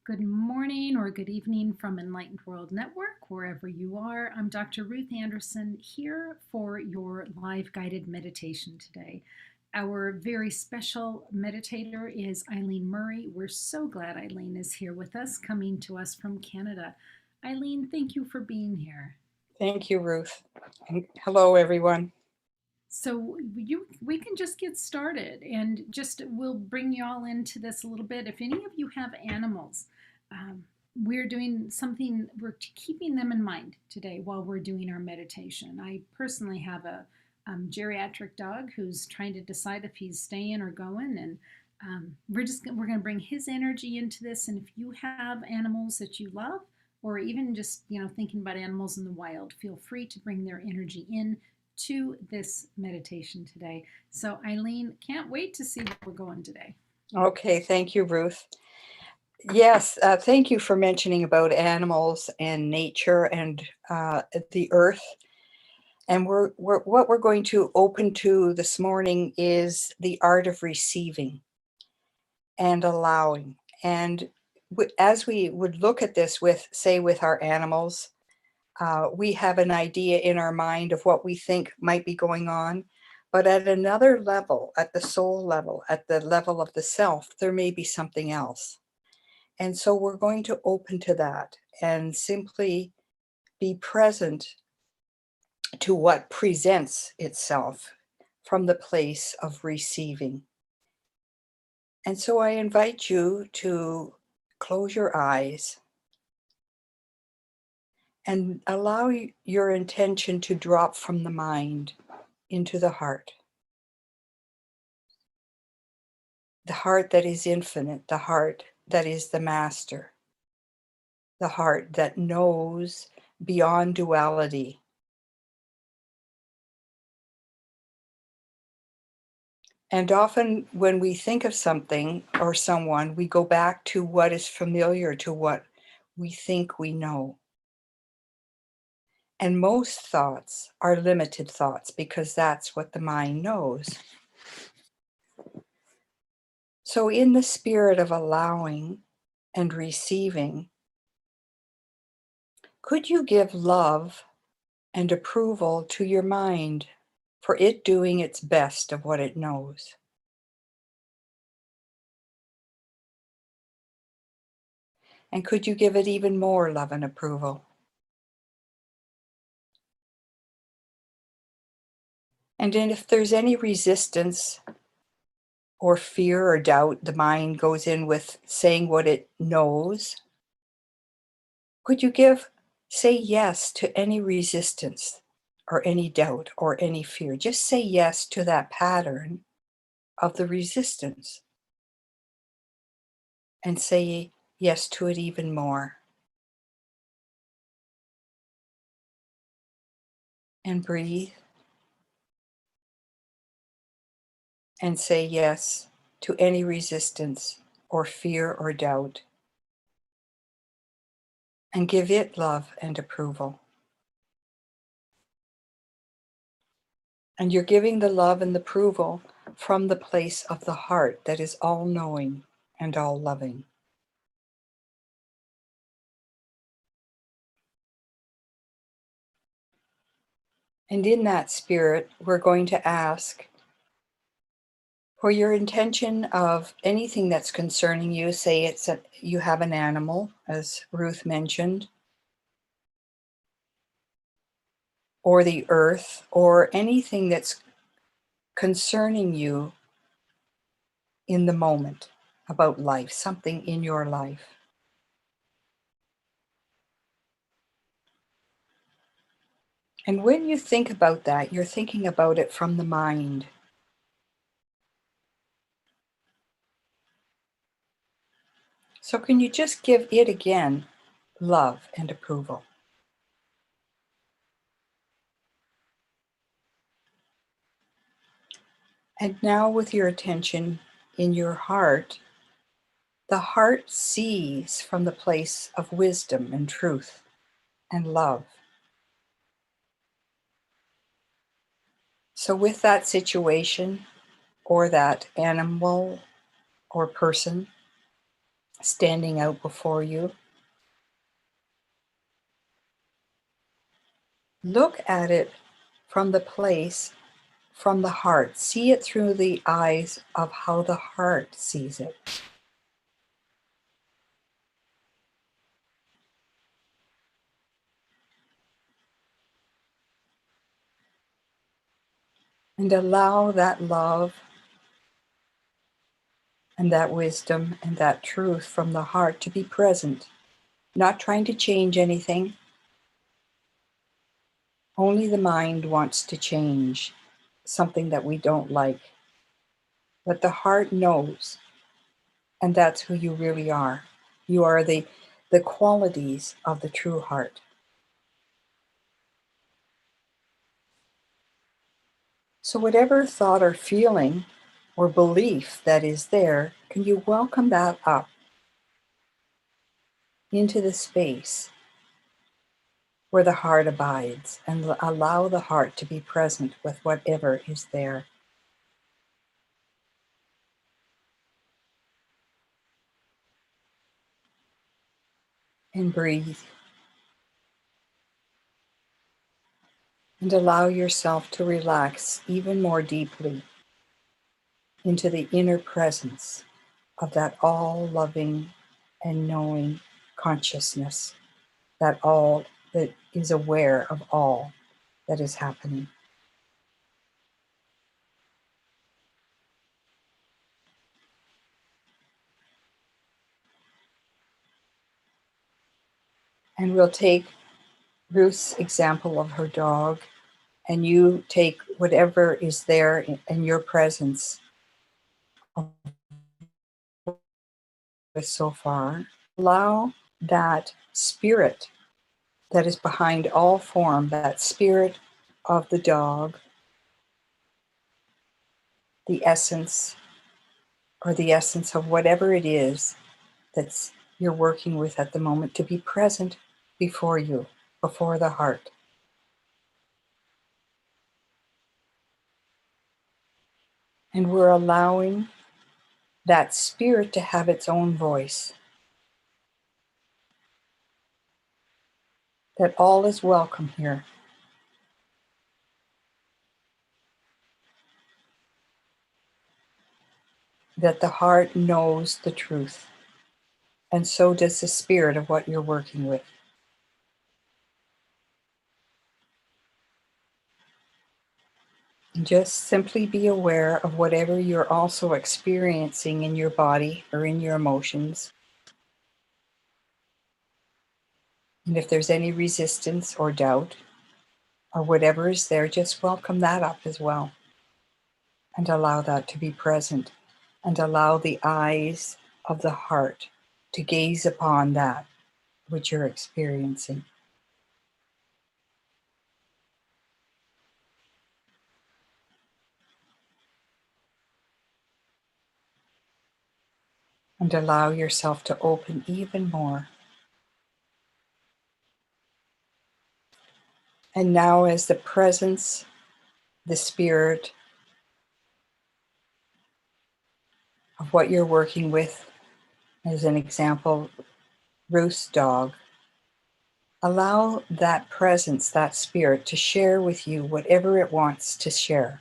Good morning or good evening from Enlightened World Network, wherever you are. I'm Dr. Ruth Anderson here for your live guided meditation today. Our very special meditator is Eileen Murray. We're so glad Eileen is here with us, coming to us from Canada. Eileen, thank you for being here. Thank you, Ruth. And hello, everyone. So we can just get started and just we'll bring you all into this a little bit. If any of you have animals, we're doing something, we're keeping them in mind today while we're doing our meditation. I personally have a geriatric dog who's trying to decide if he's staying or going, and we're going to bring his energy into this. And if you have animals that you love, or even just thinking about animals in the wild, feel free to bring their energy in to this meditation today. So Eileen, can't wait to see where we're going today. Okay, thank you, Ruth. Yes, thank you for mentioning about animals and nature and the earth. And what we're going to open to this morning is the art of receiving and allowing. And as we would look at this with our animals, we have an idea in our mind of what we think might be going on. But at another level, at the soul level, at the level of the self, there may be something else. And so we're going to open to that and simply be present to what presents itself from the place of receiving. And so I invite you to close your eyes and allow your intention to drop from the mind into the heart. The heart that is infinite, the heart that is the master, the heart that knows beyond duality. And often when we think of something or someone, we go back to what is familiar, to what we think we know. And most thoughts are limited thoughts because that's what the mind knows. So in the spirit of allowing and receiving, could you give love and approval to your mind for it doing its best of what it knows? And could you give it even more love and approval? And then if there's any resistance or fear or doubt, the mind goes in with saying what it knows, could you say yes to any resistance or any doubt or any fear? Just say yes to that pattern of the resistance and say yes to it even more. And breathe and say yes to any resistance or fear or doubt. And give it love and approval. And you're giving the love and the approval from the place of the heart that is all-knowing and all-loving. And in that spirit, we're going to ask for your intention of anything that's concerning you. Say you have an animal, as Ruth mentioned, or the earth, or anything that's concerning you in the moment about life, something in your life. And when you think about that, you're thinking about it from the mind. So can you just give it again love and approval? And now with your attention in your heart, the heart sees from the place of wisdom and truth and love. So with that situation or that animal or person, standing out before you. Look at it from the place, from the heart. See it through the eyes of how the heart sees it. And allow that love and that wisdom and that truth from the heart to be present, not trying to change anything. Only the mind wants to change something that we don't like. But the heart knows, and that's who you really are. You are the qualities of the true heart. So whatever thought or feeling or belief that is there, can you welcome that up into the space where the heart abides and allow the heart to be present with whatever is there. And breathe. And allow yourself to relax even more deeply into the inner presence of that all-loving and knowing consciousness, that all that is aware of all that is happening. And we'll take Ruth's example of her dog, and you take whatever is there in your presence so far. Allow that spirit that is behind all form, that spirit of the dog, the essence, or the essence of whatever it is that's you're working with at the moment, to be present before you, before the heart. And we're allowing that spirit to have its own voice. That all is welcome here. That the heart knows the truth. And so does the spirit of what you're working with. And just simply be aware of whatever you're also experiencing in your body or in your emotions. And if there's any resistance or doubt or whatever is there, just welcome that up as well. And allow that to be present. And allow the eyes of the heart to gaze upon that which you're experiencing. And allow yourself to open even more. And now, as the presence, the spirit of what you're working with, as an example, Ruth's dog, allow that presence, that spirit, to share with you whatever it wants to share.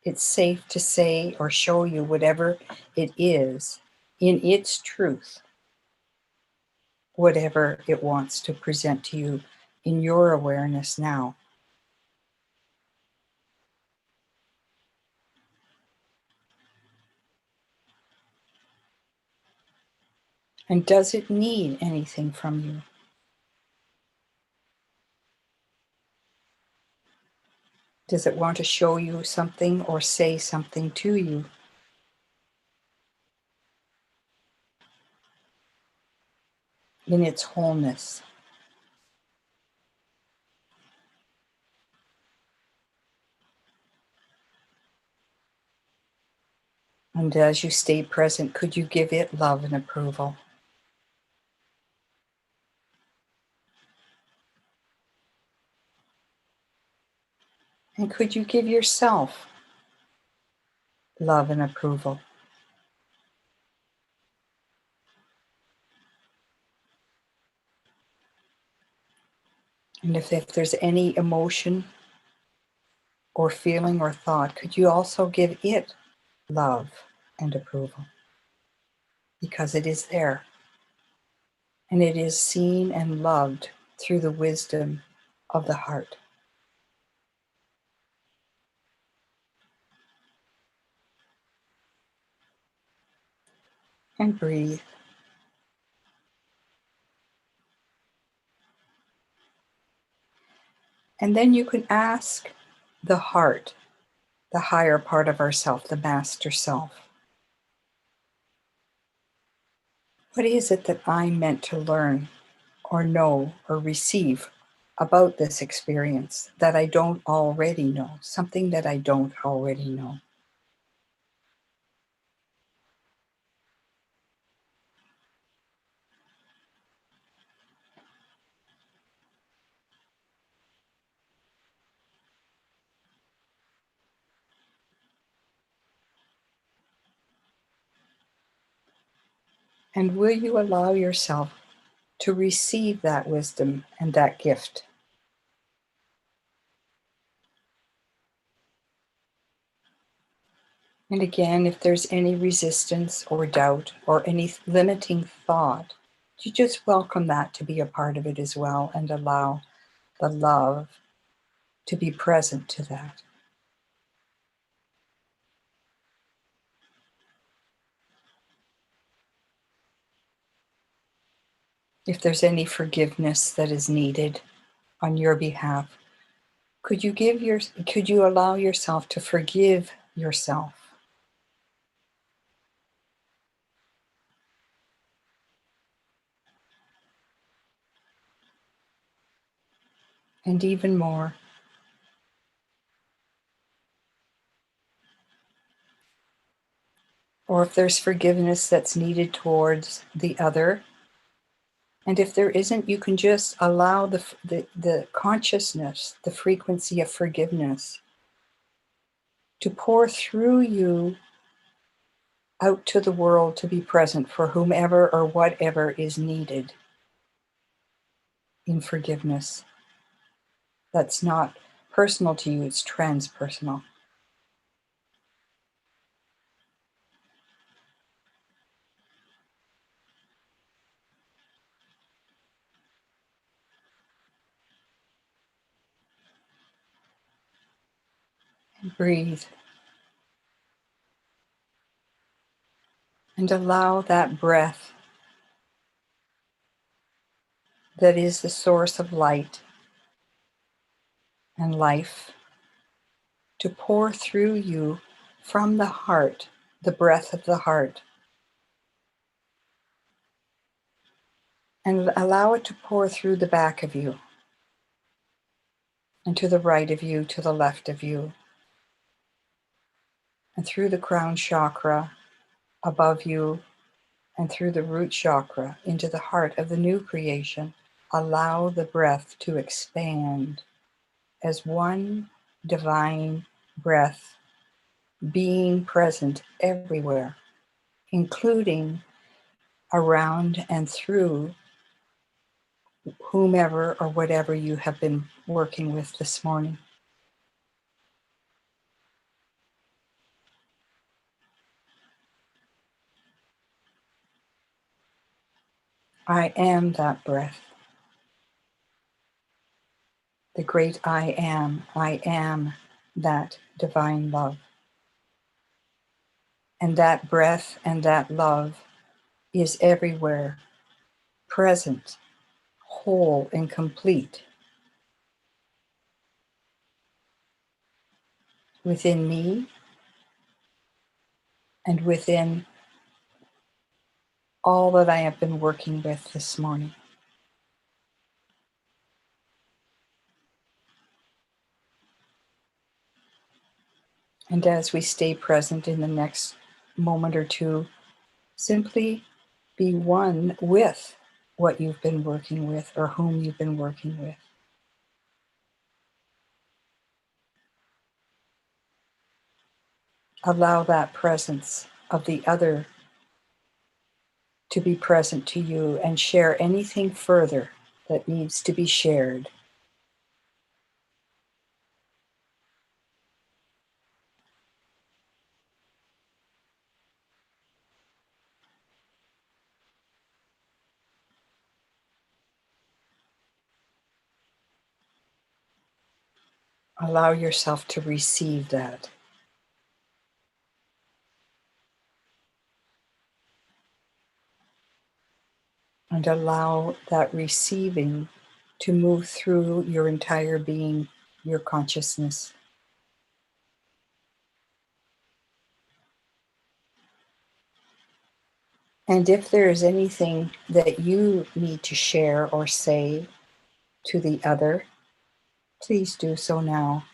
It's safe to say or show you whatever it is in its truth, whatever it wants to present to you in your awareness now. And does it need anything from you? Does it want to show you something or say something to you? In its wholeness. And as you stay present, could you give it love and approval? And could you give yourself love and approval? And if there's any emotion or feeling or thought, could you also give it love and approval? Because it is there. And it is seen and loved through the wisdom of the heart. And breathe. And then you can ask the heart, the higher part of ourself, the master self, what is it that I'm meant to learn or know or receive about this experience that I don't already know, something that I don't already know? And will you allow yourself to receive that wisdom and that gift? And again, if there's any resistance or doubt or any limiting thought, you just welcome that to be a part of it as well and allow the love to be present to that. If there's any forgiveness that is needed on your behalf, could you allow yourself to forgive yourself? And even more, or if there's forgiveness that's needed towards the other, and if there isn't, you can just allow the consciousness, the frequency of forgiveness to pour through you out to the world to be present for whomever or whatever is needed in forgiveness. That's not personal to you, it's transpersonal. And breathe. And allow that breath that is the source of light and life to pour through you from the heart, the breath of the heart. And allow it to pour through the back of you, and to the right of you, to the left of you, and through the crown chakra above you, and through the root chakra into the heart of the new creation. Allow the breath to expand as one divine breath, being present everywhere, including around and through whomever or whatever you have been working with this morning. I am that breath. The great I am. I am that divine love. And that breath and that love is everywhere, present, whole, and complete within me and within all that I have been working with this morning. And as we stay present in the next moment or two, simply be one with what you've been working with or whom you've been working with. Allow that presence of the other to be present to you and share anything further that needs to be shared Allow yourself to receive that. And allow that receiving to move through your entire being, your consciousness. And if there is anything that you need to share or say to the other, please do so now.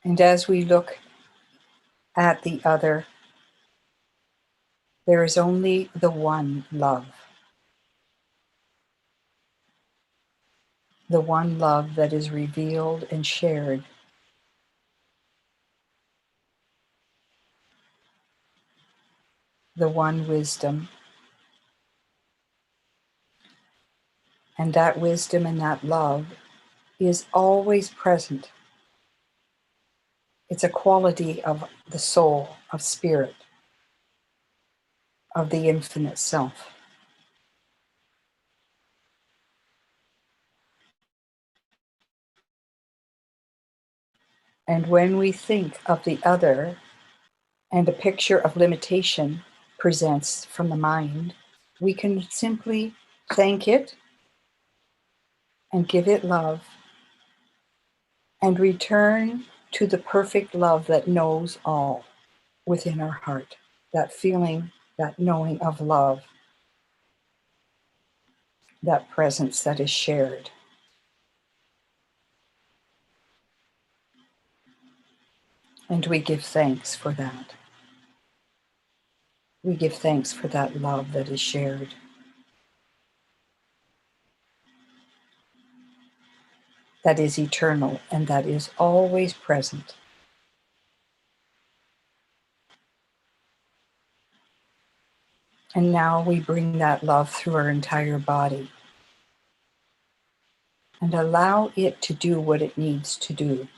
And as we look at the other, there is only the one love. The one love that is revealed and shared. The one wisdom. And that wisdom and that love is always present. It's a quality of the soul, of spirit, of the infinite self. And when we think of the other and a picture of limitation presents from the mind, we can simply thank it and give it love and return to the perfect love that knows all within our heart, that feeling, that knowing of love, that presence that is shared. And we give thanks for that. We give thanks for that love that is shared. That is eternal and that is always present. And now we bring that love through our entire body and allow it to do what it needs to do.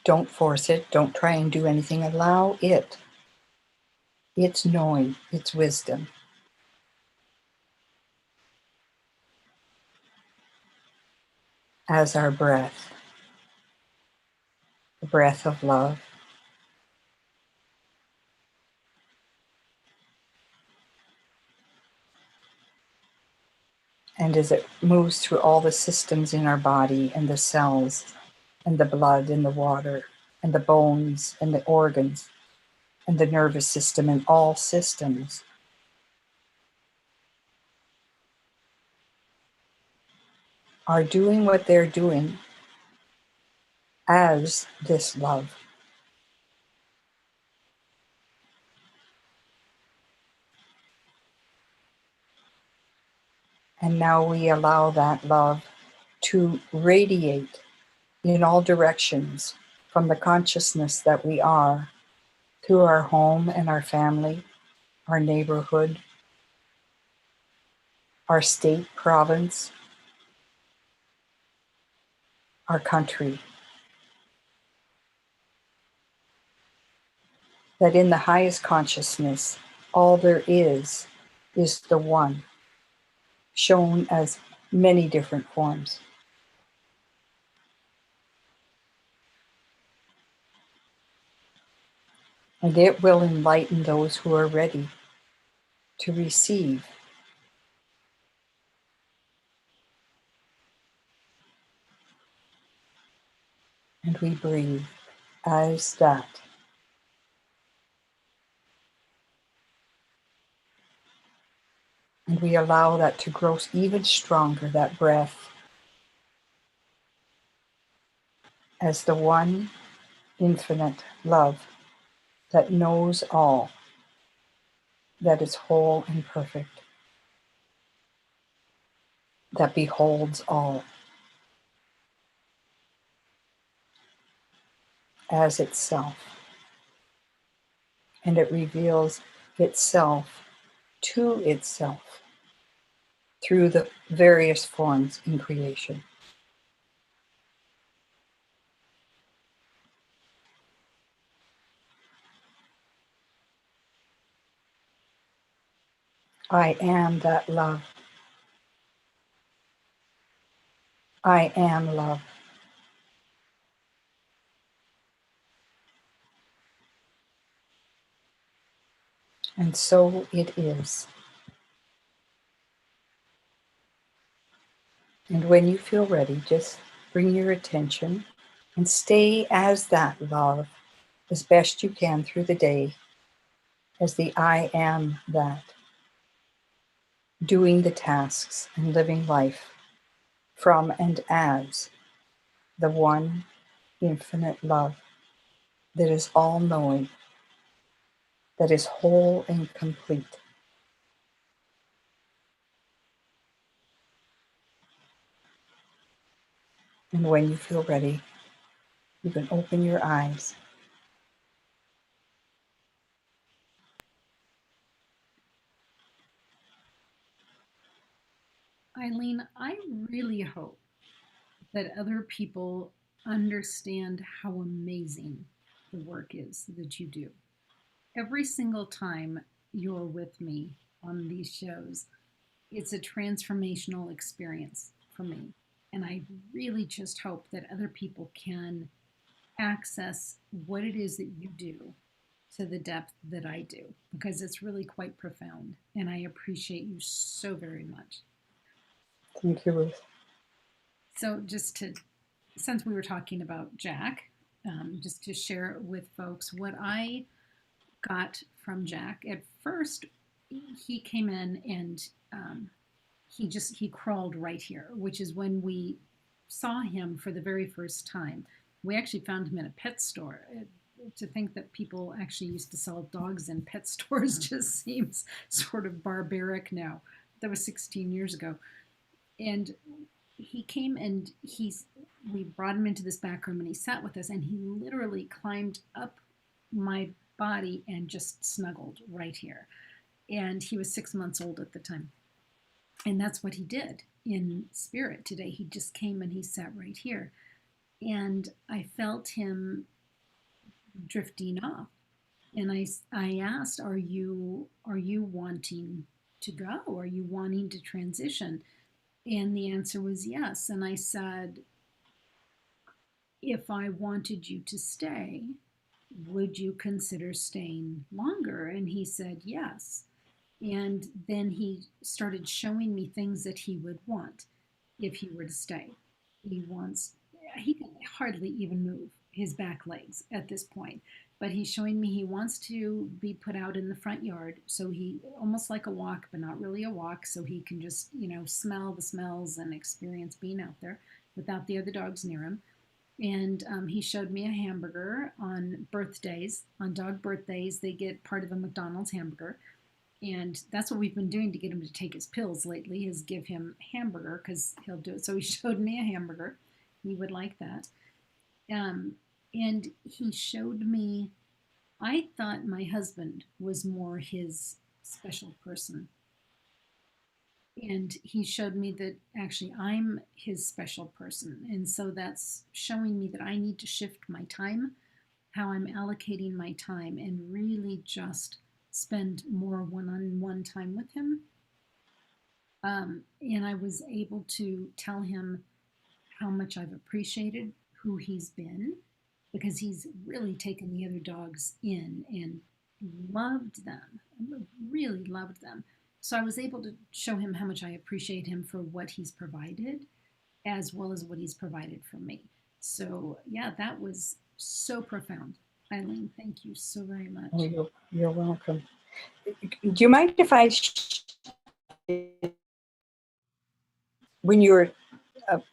Don't force it. Don't try and do anything. Allow it. Its knowing, its wisdom. As our breath, the breath of love. And as it moves through all the systems in our body and the cells and the blood and the water and the bones and the organs and the nervous system and all systems, are doing what they're doing as this love. And now we allow that love to radiate in all directions from the consciousness that we are through our home and our family, our neighborhood, our state, province, our country. That in the highest consciousness, all there is the one, shown as many different forms. And it will enlighten those who are ready to receive. And we breathe as that. And we allow that to grow even stronger, that breath, as the one infinite love that knows all, that is whole and perfect, that beholds all. as itself. And it reveals itself to itself through the various forms in creation. I am that love. I am love. And so it is. And when you feel ready, just bring your attention and stay as that love as best you can through the day, as the I am that, doing the tasks and living life from and as the one infinite love that is all-knowing, that is whole and complete. And when you feel ready, you can open your eyes. Eileen, I really hope that other people understand how amazing the work is that you do. Every single time you're with me on these shows, it's a transformational experience for me. And I really just hope that other people can access what it is that you do to the depth that I do, because it's really quite profound. And I appreciate you so very much. Thank you, Ruth. So, since we were talking about Jack, just to share with folks what I got from Jack. At first, he came in and he crawled right here, which is when we saw him for the very first time. We actually found him in a pet store. To think that people actually used to sell dogs in pet stores just seems sort of barbaric now. That was 16 years ago. And he came and we brought him into this back room and he sat with us and he literally climbed up my body and just snuggled right here. And he was 6 months old at the time. And that's what he did in spirit today. He just came and he sat right here. And I felt him drifting off. And I asked, are you wanting to go? Are you wanting to transition? And the answer was yes. And I said, if I wanted you to stay, would you consider staying longer? And he said yes. And then he started showing me things that he would want if he were to stay. He can hardly even move his back legs at this point, but he's showing me he wants to be put out in the front yard. So he almost like a walk, but not really a walk. So he can just, smell the smells and experience being out there without the other dogs near him. And he showed me a hamburger on birthdays. On dog birthdays, they get part of a McDonald's hamburger. And that's what we've been doing to get him to take his pills lately, is give him hamburger because he'll do it. So he showed me a hamburger. He would like that. And he showed me, I thought my husband was more his special person. And he showed me that actually I'm his special person. And so that's showing me that I need to shift my time, how I'm allocating my time, and really just spend more one-on-one time with him. And I was able to tell him how much I've appreciated who he's been, because he's really taken the other dogs in and loved them, really loved them. So I was able to show him how much I appreciate him for what he's provided, as well as what he's provided for me. So yeah, that was so profound. Eileen, thank you so very much. Oh, you're welcome. Do you mind if I, when you were,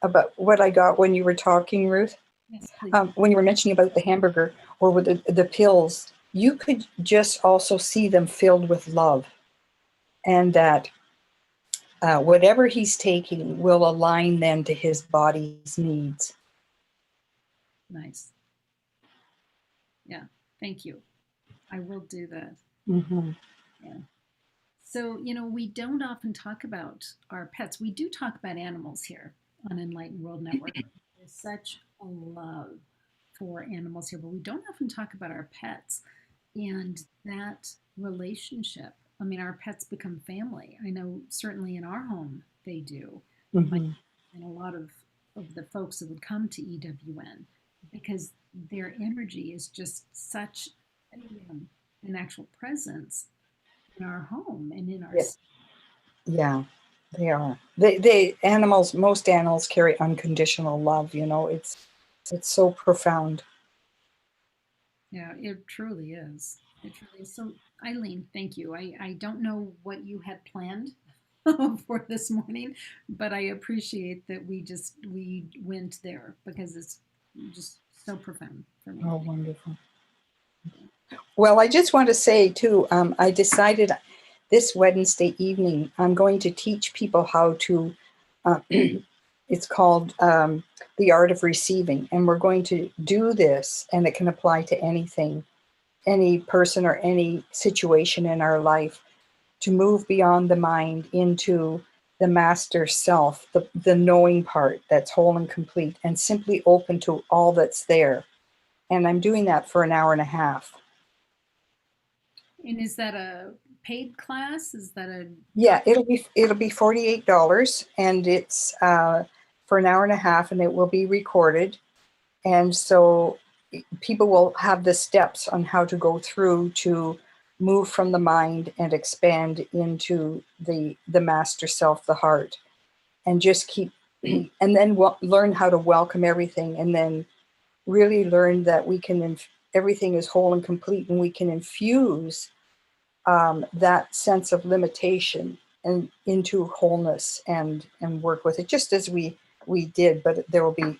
about what I got when you were talking, Ruth? Yes, please. When you were mentioning about the hamburger or with the pills, you could just also see them filled with love, and that whatever he's taking will align then to his body's needs. Nice. Yeah. Thank you. I will do that. Hmm. Yeah. So, we don't often talk about our pets. We do talk about animals here on Enlightened World Network. There's such a love for animals here, but we don't often talk about our pets and that relationship. I mean, our pets become family. I know certainly in our home they do. My, Hmm. and a lot of the folks that would come to EWN because their energy is just such a, an actual presence in our home and in our Yeah, yeah, they are. They animals. Most animals carry unconditional love. It's so profound. yeah, it truly is. It truly is. So, Eileen, thank you. I don't know what you had planned for this morning, but I appreciate that we went there because it's just so profound for me. Oh, wonderful. Well, I just want to say too, I decided this Wednesday evening I'm going to teach people how to, it's called The Art of Receiving. And we're going to do this, and it can apply to anything, any person or any situation in our life, to move beyond the mind into the master self, the knowing part that's whole and complete and simply open to all that's there. And I'm doing that for an hour and a half. And is that a paid class? Is that a Yeah, it'll be $48, and it's for an hour and a half, and it will be recorded. And so people will have the steps on how to go through to move from the mind and expand into the master self, the heart, and just keep and then learn how to welcome everything, and then really learn that we can everything is whole and complete, and we can infuse that sense of limitation and into wholeness and work with it just as we did, but there will be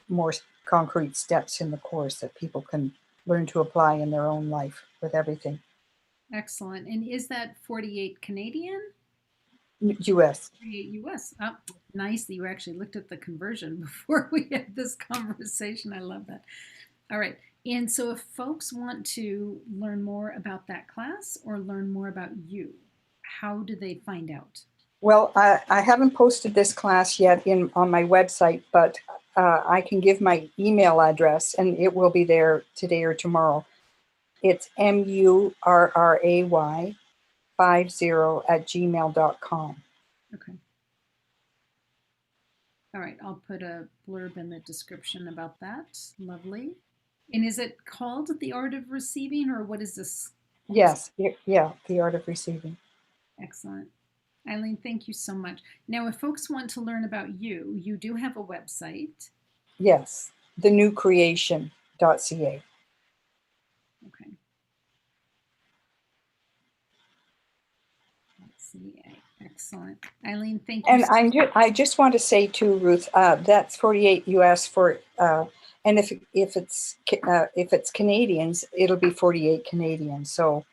more concrete steps in the course that people can learn to apply in their own life with everything. excellent? And is that 48 Canadian? US. 48 US. Oh, nice that you actually looked at the conversion before we had this conversation. I love that. All right. And so, if folks want to learn more about that class or learn more about you, how do they find out? Well, I haven't posted this class yet on my website, but I can give my email address, and it will be there today or tomorrow. It's murray50@gmail.com. Okay. All right. I'll put a blurb in the description about that. Lovely. And is it called The Art of Receiving, or what is this course? Yes, yeah, the art of receiving. Excellent. Eileen, thank you so much. Now, if folks want to learn about you, you do have a website. Yes, thenewcreation.ca. Okay. Let's see. Excellent. Eileen, thank you. And I just want to say too, Ruth, that's 48 US for, and if it's Canadians, it'll be 48 Canadian. So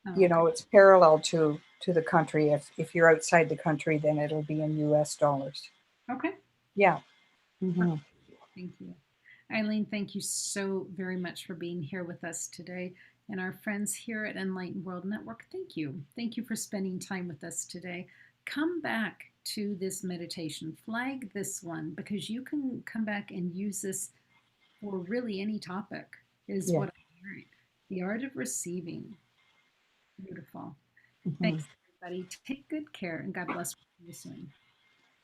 Oh, okay. it's parallel to the country. If you're outside the country, then it'll be in US dollars. Okay. Yeah. Hmm. Thank you. Eileen, thank you so very much for being here with us today. And our friends here at Enlightened World Network, thank you. Thank you for spending time with us today. Come back to this meditation, flag this one, because you can come back and use this for really any topic, is Yeah. what I'm hearing. The art of receiving. Beautiful. Hmm. Thanks, everybody. Take good care, and God bless you soon.